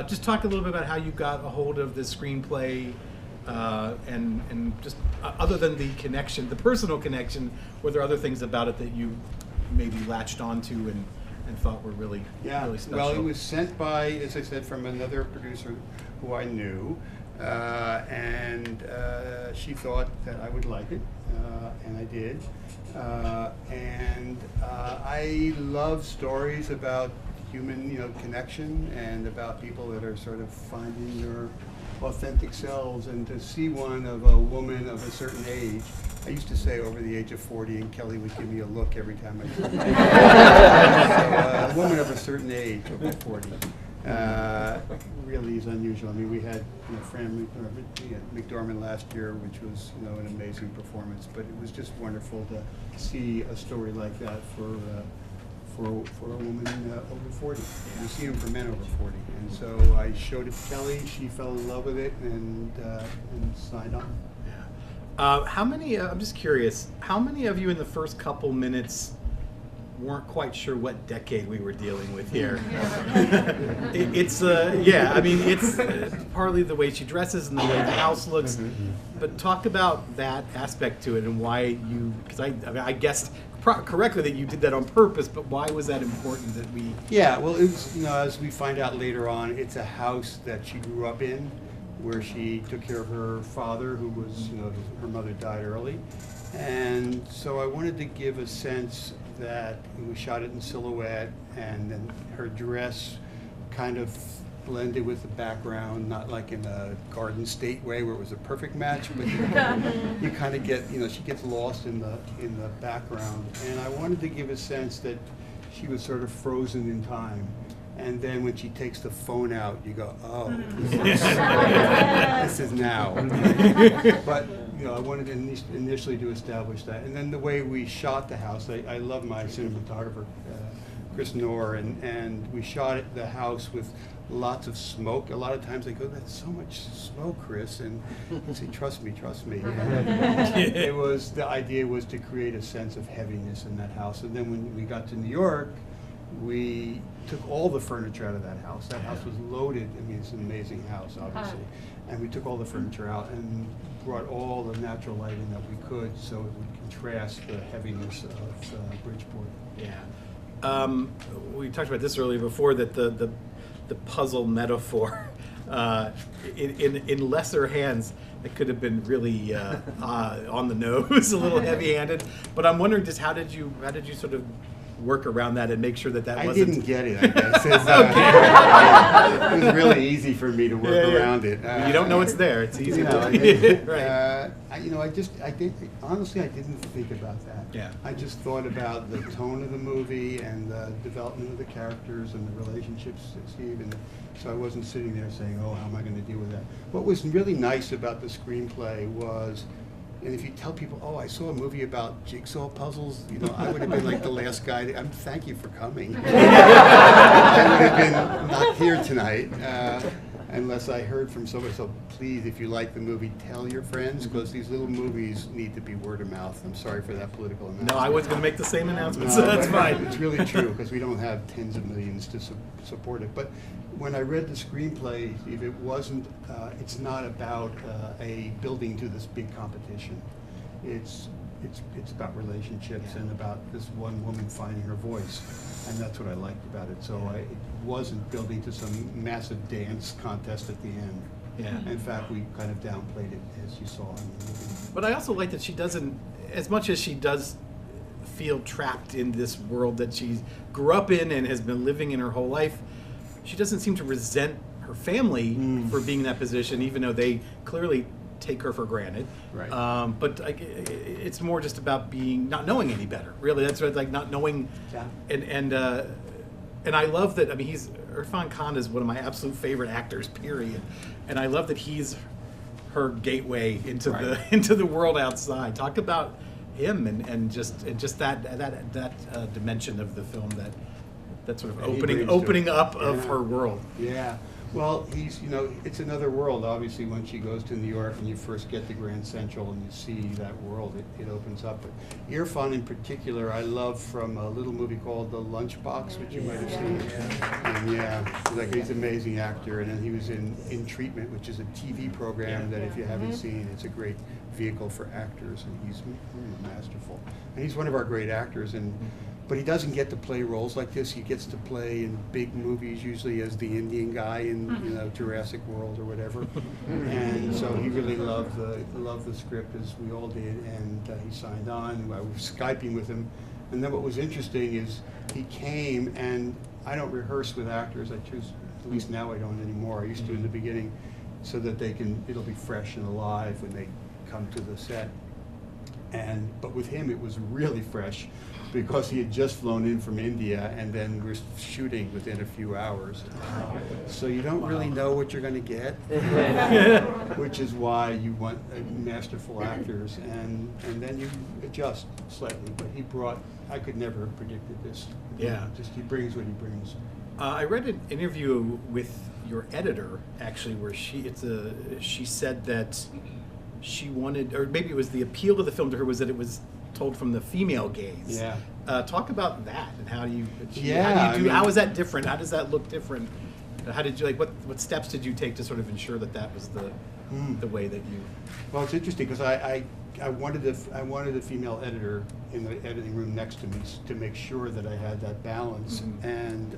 Just talk a little bit about how you got a hold of the screenplay, and just other than the connection, the personal connection, were there other things about it that you maybe latched onto and thought were really special? Well, it was sent by, as I said, from another producer who I knew, and she thought that I would like it, and I did. I love stories about human, connection, and about people that are sort of finding their authentic selves, and to see one of a woman of a certain age. I used to say over the age of 40, and Kelly would give me a look every time I said that. So, a woman of a certain age, over 40, really is unusual. I mean, we had Fran McDormand last year, which was an amazing performance, but it was just wonderful to see a story like that for a woman over 40. You see them for men over 40. And so I showed it to Kelly. She fell in love with it and signed on. Yeah. How many? I'm just curious. How many of you in the first couple minutes weren't quite sure what decade we were dealing with here? It's partly the way she dresses and the way the house looks. But talk about that aspect to it and why you. Because I guessed correctly that you did that on purpose, but why was that important that we? Yeah, well, it was, as we find out later on, it's a house that she grew up in, where she took care of her father, who was, her mother died early, and so I wanted to give a sense that we shot it in silhouette, and then her dress kind of blended with the background, not like in a Garden State way where it was a perfect match, but you kind of get, she gets lost in the background. And I wanted to give a sense that she was sort of frozen in time. And then when she takes the phone out, you go, oh, this is now. But I wanted initially to establish that. And then the way we shot the house, I love my cinematographer, Chris Knorr, and we shot the house with lots of smoke. A lot of times they go, that's so much smoke, Chris, and I say, trust me. The idea was to create a sense of heaviness in that house. And then when we got to New York, we took all the furniture out of that house. That house was loaded. I mean, it's an amazing house, obviously. And we took all the furniture out and brought all the natural lighting that we could so it would contrast the heaviness of Bridgeport. Yeah. We talked about this earlier before, that the puzzle metaphor in lesser hands, it could have been really on the nose, a little heavy-handed. But I'm wondering, just how did you sort of work around that and make sure that wasn't? I didn't get it, I guess. It was really easy for me to work around it. You don't know it's there. It's easy. Right. Honestly, I didn't think about that. Yeah. I just thought about the tone of the movie and the development of the characters and the relationships, Steve, and so I wasn't sitting there saying, oh, how am I going to deal with that? What was really nice about the screenplay was, and if you tell people, oh, I saw a movie about jigsaw puzzles, I would have been like the last guy. Thank you for coming. I would have been not here tonight unless I heard from somebody. So please, if you like the movie, tell your friends, because these little movies need to be word of mouth. I'm sorry for that political announcement. No, I was going to make the same announcement, so that's fine. It's really true, because we don't have tens of millions to support it. But when I read the screenplay, Steve, it's not about a building to this big competition. It's about relationships and about this one woman finding her voice, and that's what I liked about it. So it wasn't building to some massive dance contest at the end. Yeah. In fact, we kind of downplayed it, as you saw in the movie. But I also like that she doesn't, as much as she does feel trapped in this world that she grew up in and has been living in her whole life, she doesn't seem to resent her family for being in that position, even though they clearly take her for granted. Right. But it's more just about not knowing any better. Really, that's what, like, not knowing. Yeah. And I love that. I mean, Irfan Khan is one of my absolute favorite actors. Period. And I love that he's her gateway into the world outside. Talk about him and just that dimension of the film, that sort of opening up of her world. Yeah. Well, it's another world, obviously, when she goes to New York and you first get to Grand Central and you see that world, it opens up. But Irfan in particular, I love from a little movie called The Lunchbox, which you might have seen. And he's an amazing actor. And then he was in Treatment, which is a TV program that if you haven't seen, it's a great vehicle for actors, and he's really masterful. And he's one of our great actors, but he doesn't get to play roles like this. He gets to play in big movies, usually as the Indian guy in Jurassic World or whatever. And so he really loved the script, as we all did, and he signed on. I was Skyping with him, and then what was interesting is he came, and I don't rehearse with actors. I choose, at least now I don't anymore. I used to in the beginning, so that it'll be fresh and alive when they come to the set. But with him, it was really fresh, because he had just flown in from India, and then we're shooting within a few hours. So you don't really know what you're going to get, which is why you want masterful actors, and then you adjust slightly. But I could never have predicted this. Yeah. He brings what he brings. I read an interview with your editor, actually, where she said that she wanted, or maybe it was the appeal of the film to her was that it was told from the female gaze. Yeah. Talk about that, and how is that different? How does that look different? How did you, what steps did you take to sort of ensure that was the way that you? Well, it's interesting, because I wanted a female editor in the editing room next to me to make sure that I had that balance. And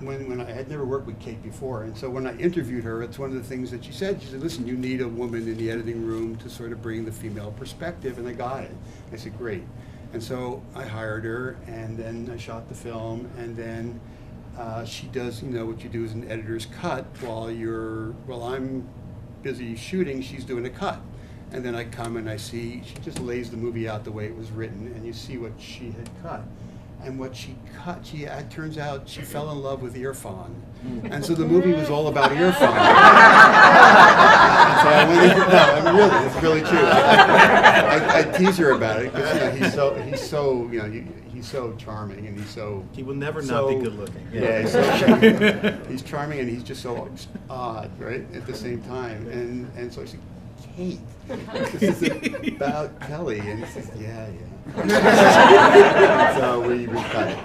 when I had never worked with Kate before, and so when I interviewed her, it's one of the things that she said. She said, "Listen, you need a woman in the editing room to sort of bring the female perspective," and I got it. I said, "Great." And so I hired her, and then I shot the film, and then she does, what you do as an editor's cut while I'm busy shooting, she's doing a cut. And then I come and I see, she just lays the movie out the way it was written, and you see what she had cut. And what she cut, it turns out she fell in love with Irfan. And so the movie was all about Irfan. So I went into, really, it's really true. I tease her about it, because he's so charming, and he will never not be good looking. Yeah, he's charming, and he's just so odd, right, at the same time. And so I said, "Kate, this is about Kelly," and he says, "Yeah." So we recut it.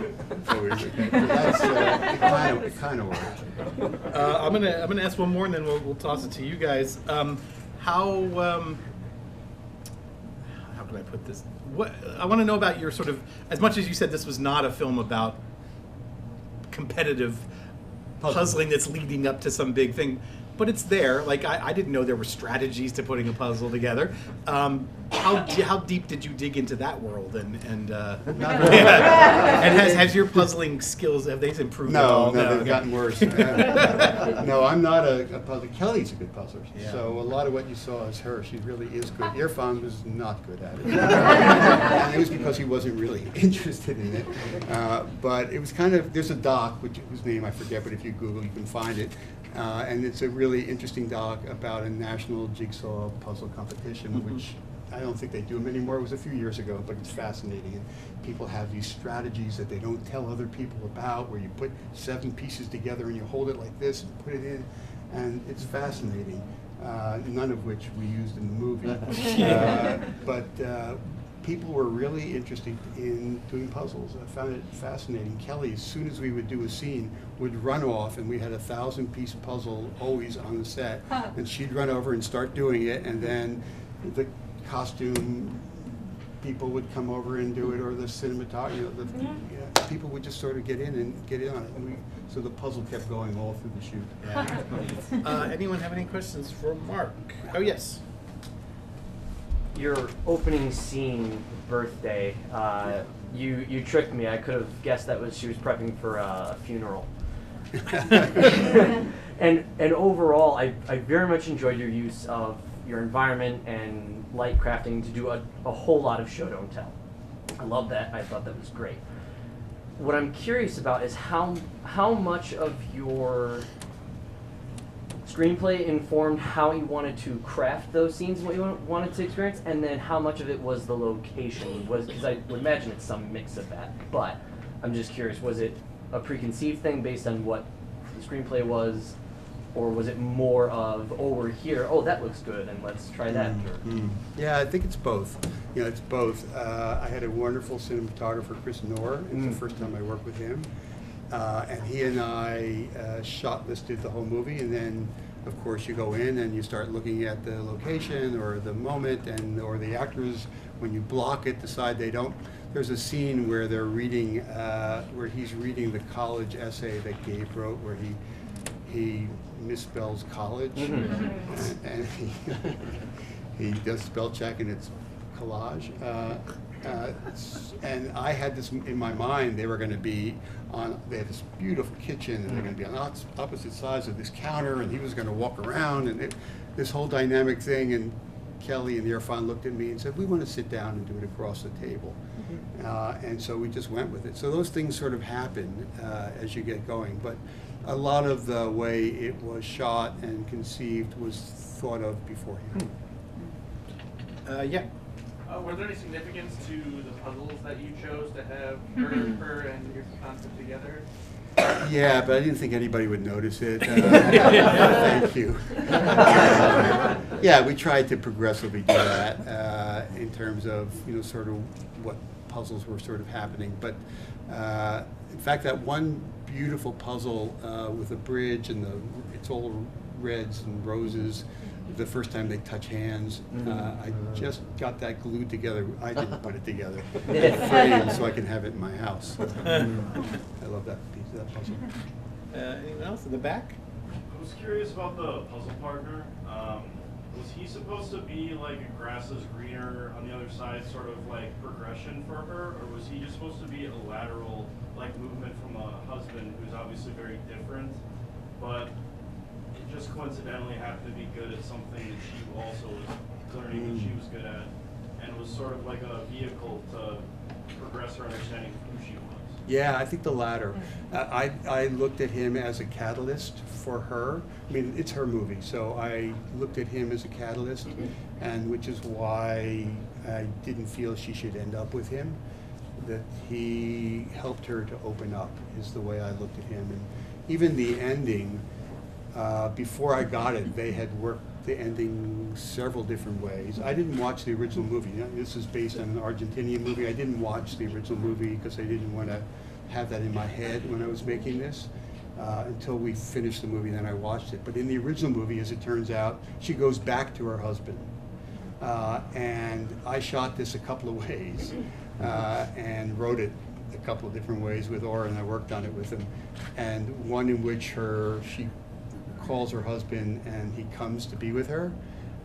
That's it kind of worked. I'm gonna ask one more, and then we'll toss it to you guys. How can I put this? I want to know about your sort of, as much as you said this was not a film about competitive puzzling that's leading up to some big thing, but it's there. I didn't know there were strategies to putting a puzzle together. How deep did you dig into that world? And has your puzzling skills, have they improved at all? No, they've gotten worse. No, I'm not a puzzler. Kelly's a good puzzler. Yeah. So a lot of what you saw is her. She really is good. Irfan was not good at it. And it was because he wasn't really interested in it. But it was kind of, there's a doc, whose name I forget, but if you Google, you can find it. And it's a really interesting doc about a national jigsaw puzzle competition, which I don't think they do them anymore. It was a few years ago, but it's fascinating. And people have these strategies that they don't tell other people about, where you put 7 pieces together and you hold it like this and put it in, and it's fascinating. None of which we used in the movie. But people were really interested in doing puzzles. I found it fascinating. Kelly, as soon as we would do a scene, would run off, and we had a 1,000-piece puzzle always on the set, and she'd run over and start doing it, and then the costume people would come over and do it, or the cinematographer, people would just sort of get in on it, and so the puzzle kept going all through the shoot. Yeah. Anyone have any questions for Marc? Oh, yes. Your opening scene, birthday, you tricked me. I could have guessed she was prepping for a funeral. and overall, I very much enjoyed your use of your environment and light crafting to do a whole lot of show don't tell. I love that. I thought that was great. What I'm curious about is how much of your screenplay informed how you wanted to craft those scenes and what you wanted to experience, and then how much of it was the location? Because I would imagine it's some mix of that, but I'm just curious, was it a preconceived thing based on what the screenplay was, or was it more of, oh, we're here, oh, that looks good, and let's try that? Yeah, I think it's both. You know, it's both. I had a wonderful cinematographer, Chris Knorr. It's the first time I worked with him. And he and I shot listed the whole movie, and then of course you go in and you start looking at the location or the moment or the actors. When you block it, decide they don't. There's a scene where they're reading, where he's reading the college essay that Gabe wrote, where he misspells college, and he does spell check, and it's collage. And I had this in my mind. They were going to be on. They had this beautiful kitchen, and they're going to be on opposite sides of this counter, and he was going to walk around, and this whole dynamic thing. And Kelly and the Irfan looked at me and said, "We want to sit down and do it across the table." And so we just went with it. So those things sort of happen as you get going. But a lot of the way it was shot and conceived was thought of beforehand. Yeah. Were there any significance to the puzzles that you chose to have her and your concept together? Yeah, but I didn't think anybody would notice it. Thank you. Yeah, we tried to progressively do that in terms of, you know, sort of what puzzles were sort of happening. But in fact, that one beautiful puzzle with a bridge and it's all reds and roses. The first time they touch hands, I just got that glued together. I didn't put it together. Framed so I can have it in my house. I love that piece of that puzzle. Anyone else in the back? I was curious about the puzzle partner. Was he supposed to be like a grass is greener on the other side, sort of like progression for her, or was he just supposed to be a lateral like movement from a husband who's obviously very different, but it just coincidentally happened to be good at something that she also was learning that she was good at, and it was sort of like a vehicle to progress her understanding of who she was? Yeah, I think the latter. I looked at him as a catalyst for her. I mean, it's her movie, so I looked at him as a catalyst, and which is why I didn't feel she should end up with him. That he helped her to open up is the way I looked at him. And even the ending, before I got it, they had worked the ending several different ways. I didn't watch the original movie. This is based on an Argentinian movie. I didn't watch the original movie because I didn't want to have that in my head when I was making this until we finished the movie, then I watched it. But in the original movie, as it turns out, she goes back to her husband. And I shot this a couple of ways and wrote it a couple of different ways with Orr, and I worked on it with him. And one in which she calls her husband and he comes to be with her,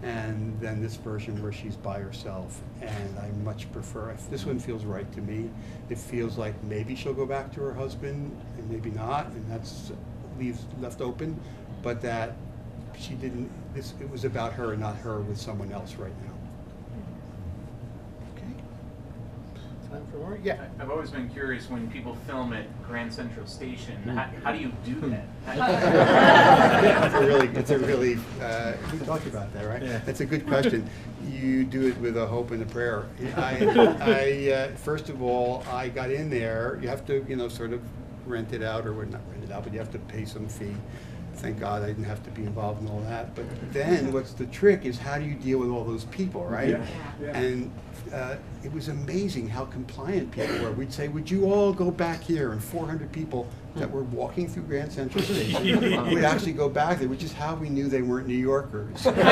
and then this version where she's by herself. And I much prefer, this one feels right to me. It feels like maybe she'll go back to her husband and maybe not, and that's left open, but that she didn't, it was about her and not her with someone else right now. Time for more? Yeah. I've always been curious when people film at Grand Central Station, how do you do that? It's a really, we talked about that, right? Yeah. That's a good question. You do it with a hope and a prayer. First of all, I got in there. You have to, sort of rent it out, or not rent it out, but you have to pay some fee. Thank God I didn't have to be involved in all that. But then what's the trick is how do you deal with all those people, right? Yeah. And it was amazing how compliant people were. We'd say, would you all go back here? And 400 people that were walking through Grand Central Station would actually go back there, which is how we knew they weren't New Yorkers. They were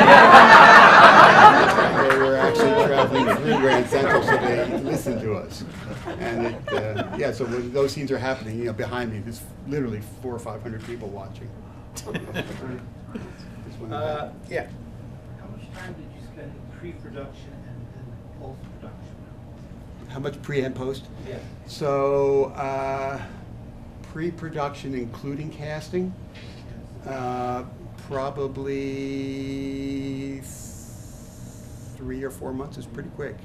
actually traveling through Grand Central, so they listened to us. And so when those scenes are happening, behind me, there's literally 400 or 500 people watching. Yeah. How much time did you spend in pre-production and post-production? How much pre and post? Yeah. So pre-production, including casting, probably 3 or 4 months is pretty quick,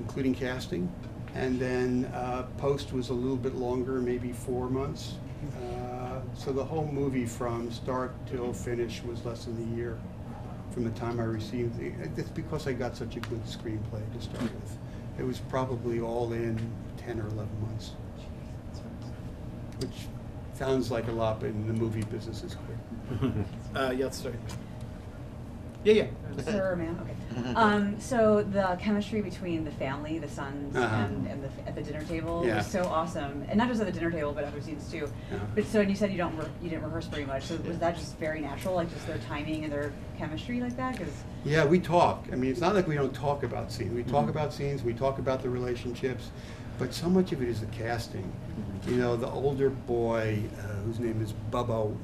including casting. And then post was a little bit longer, maybe 4 months. So the whole movie from start till finish was less than a year from the time I received it. It's because I got such a good screenplay to start with. It was probably all in 10 or 11 months, which sounds like a lot, but in the movie business is quick. Yeah, let's start. Yeah. Sir or ma'am? Okay. So the chemistry between the family, the sons, and at the dinner table was so awesome, and not just at the dinner table, but other scenes too. Yeah. But so, and you said you didn't rehearse very much. So was that just very natural, like just their timing and their chemistry like that? Cause Yeah, we talk. I mean, it's not like we don't talk about scenes. We talk about scenes. We talk about the relationships, but so much of it is the casting. You know, the older boy, whose name is Bubba. Oh,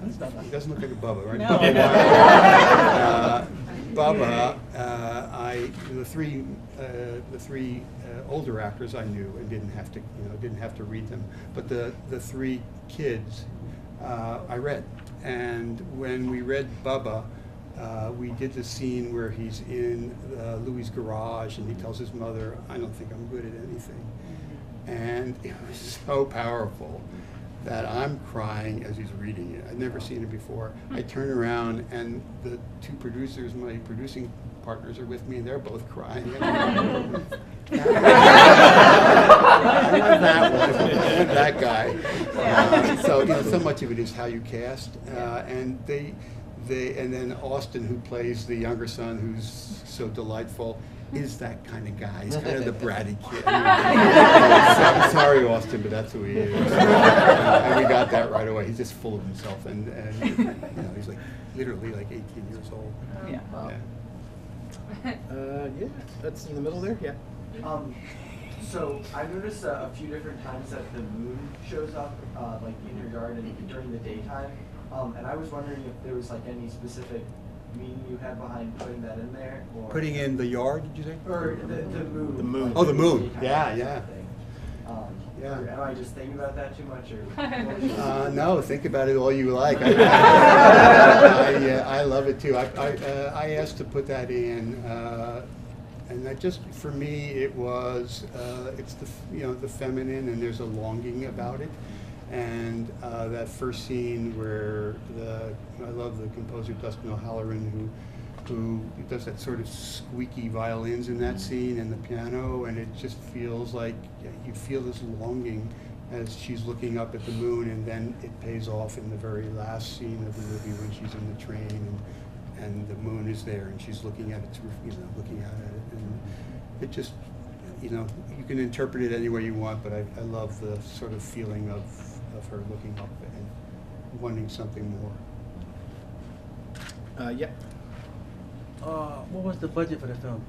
who's Bubba? He doesn't look like a Bubba, right? No. Bubba, the three older actors I knew and didn't have to read them, but the three kids I read, and when we read Bubba, we did the scene where he's in Louis' garage and he tells his mother, "I don't think I'm good at anything," and it was so powerful that I'm crying as he's reading it. I'd never seen it before. I turn around and the two producers, my producing partners, are with me, and they're both crying. I want that one. I want that guy. So so much of it is how you cast, and and then Austin, who plays the younger son, who's so delightful, is that kind of guy. He's kind of the bratty kid. Sorry, Austin, but that's who he is. And we got that right away. He's just full of himself, and he's like literally like 18 years old. Yeah. Yeah, that's in the middle there. Yeah. So I noticed a few different times that the moon shows up, like in your yard and during the daytime. And I was wondering if there was like any specific meaning you had behind putting that in there, or Putting in the yard, did you say? or the moon. The moon. like, Oh, the moon. daytime Yeah, or yeah. something. Yeah. Or am I just thinking about that too much, or? No, think about it all you like. I love it too. I asked to put that in, and that just, for me, it was it's the feminine, and there's a longing about it. And that first scene where I love the composer Dustin O'Halloran, who does that sort of squeaky violins in that scene and the piano, and it just feels like you feel this longing as she's looking up at the moon, and then it pays off in the very last scene of the movie when she's in the train and the moon is there and she's looking at it, looking out at it, and it just, you can interpret it any way you want, but I love the sort of feeling of her looking up and wanting something more. Yeah. What was the budget for the film?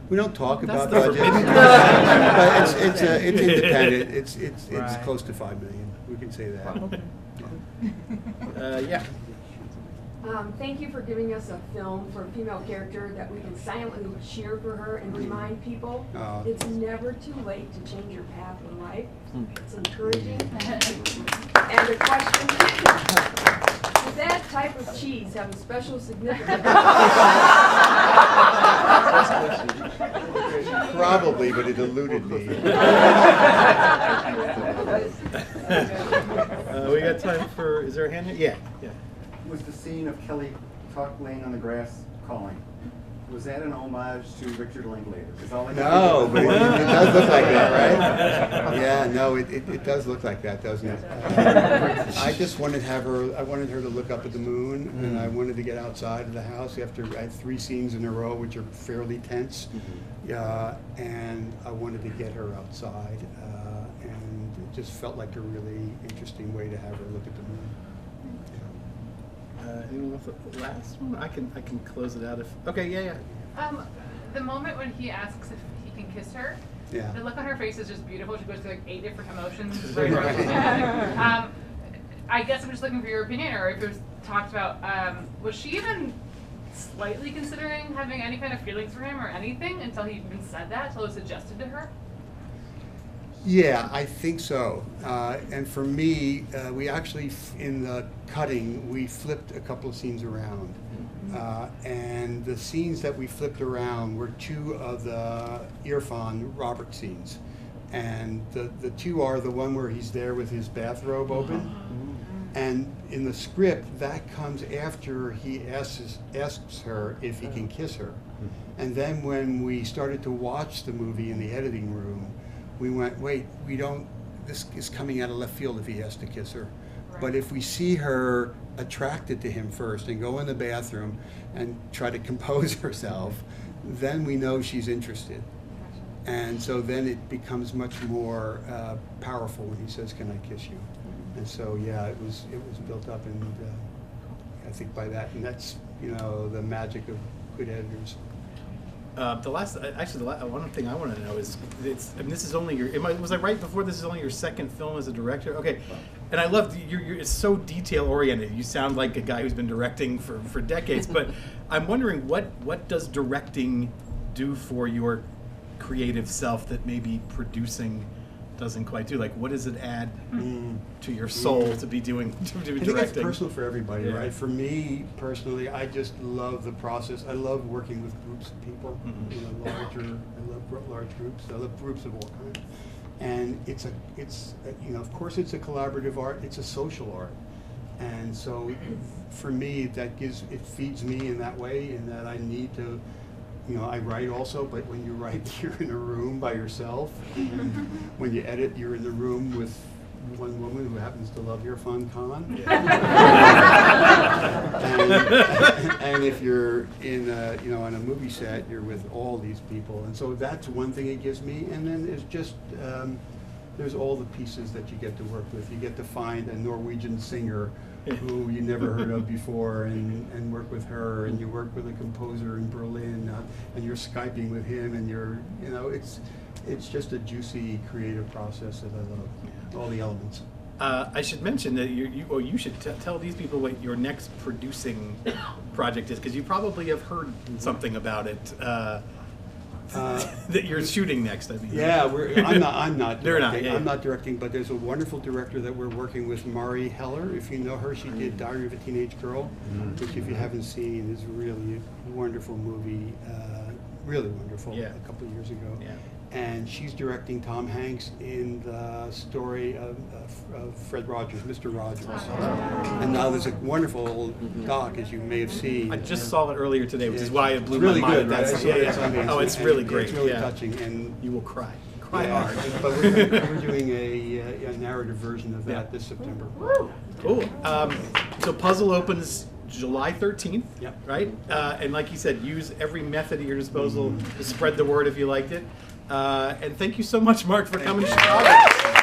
We don't talk about That's the budget, forbidden but it's independent. It's Right. close to $5 million. We can say that. Yeah. Thank you for giving us a film for a female character that we can silently cheer for her and remind people it's never too late to change your path in life. It's encouraging. And the question, does that type of cheese have a special significance? Probably, but it eluded me. We got time for, is there a hand here? Yeah. Was the scene of Kelly laying on the grass calling, was that an homage to Richard Linklater? No, but it does look like that, right? Yeah, no, it does look like that, doesn't it? I just wanted her to look up at the moon, and I wanted to get outside of the house after I had 3 scenes in a row, which are fairly tense. And I wanted to get her outside, and it just felt like a really interesting way to have her look at the moon. Anyone want the last one? I can close it out if. Okay, yeah. The moment when he asks if he can kiss her, Yeah. the look on her face is just beautiful. She goes through like 8 different emotions. It's Right. very romantic. I guess I'm just looking for your opinion, or if it was talked about. Was she even slightly considering having any kind of feelings for him or anything until he even said that, until it was suggested to her? Yeah, I think so. And for me, we actually, in the cutting, we flipped a couple of scenes around. And the scenes that we flipped around were 2 of the Irfan Robert scenes. And the 2 are the one where he's there with his bathrobe open. And in the script, that comes after he asks her if he can kiss her. And then when we started to watch the movie in the editing room, we went, wait, we don't this is coming out of left field if he has to kiss her. Right. But if we see her attracted to him first and go in the bathroom and try to compose herself, then we know she's interested. And so then it becomes much more powerful when he says, "Can I kiss you?" And so yeah, it was built up, and I think by that, and that's the magic of good editors. One thing I want to know is, this is only your. Was I right before? This is only your second film as a director. Okay, and I love it's so detail oriented. You sound like a guy who's been directing for decades. But I'm wondering what does directing do for your creative self that maybe producing doesn't quite do? Like, what does it add to your soul to be doing to be directing? I think that's personal for everybody, right? For me personally, I just love the process. I love working with groups of people. I love large groups. I love groups of all kinds. And it's of course it's a collaborative art. It's a social art. And so for me, it feeds me in that way, in that I need to. I write also, but when you write, you're in a room by yourself. When you edit, you're in the room with one woman who happens to love Irfan Khan. And if you're in on a movie set, you're with all these people. And so that's one thing it gives me. And then it's just, there's all the pieces that you get to work with. You get to find a Norwegian singer who you never heard of before, and work with her, and you work with a composer in Berlin, and you're Skyping with him, and it's just a juicy creative process that I love. All the elements. I should mention that you should tell these people what your next producing project is, because you probably have heard something about it. That you're shooting next, I mean. Yeah, I'm not directing. I'm not directing, but there's a wonderful director that we're working with, Mari Heller. If you know her, she did Diary of a Teenage Girl, which, if you haven't seen, is really a wonderful movie. Really wonderful. Yeah. A couple of years ago. Yeah. And she's directing Tom Hanks in the story of Fred Rogers, Mr. Rogers. And now there's a wonderful doc, as you may have seen. I just saw it earlier today, which is why it blew really my mind. Good, right? It's really great. It's really touching, and you will cry hard. But we're doing a narrative version of that this September. Cool. So Puzzle opens July 13th, right? And like you said, use every method at your disposal to spread the word if you liked it. And thank you so much, Marc, for coming to Chicago.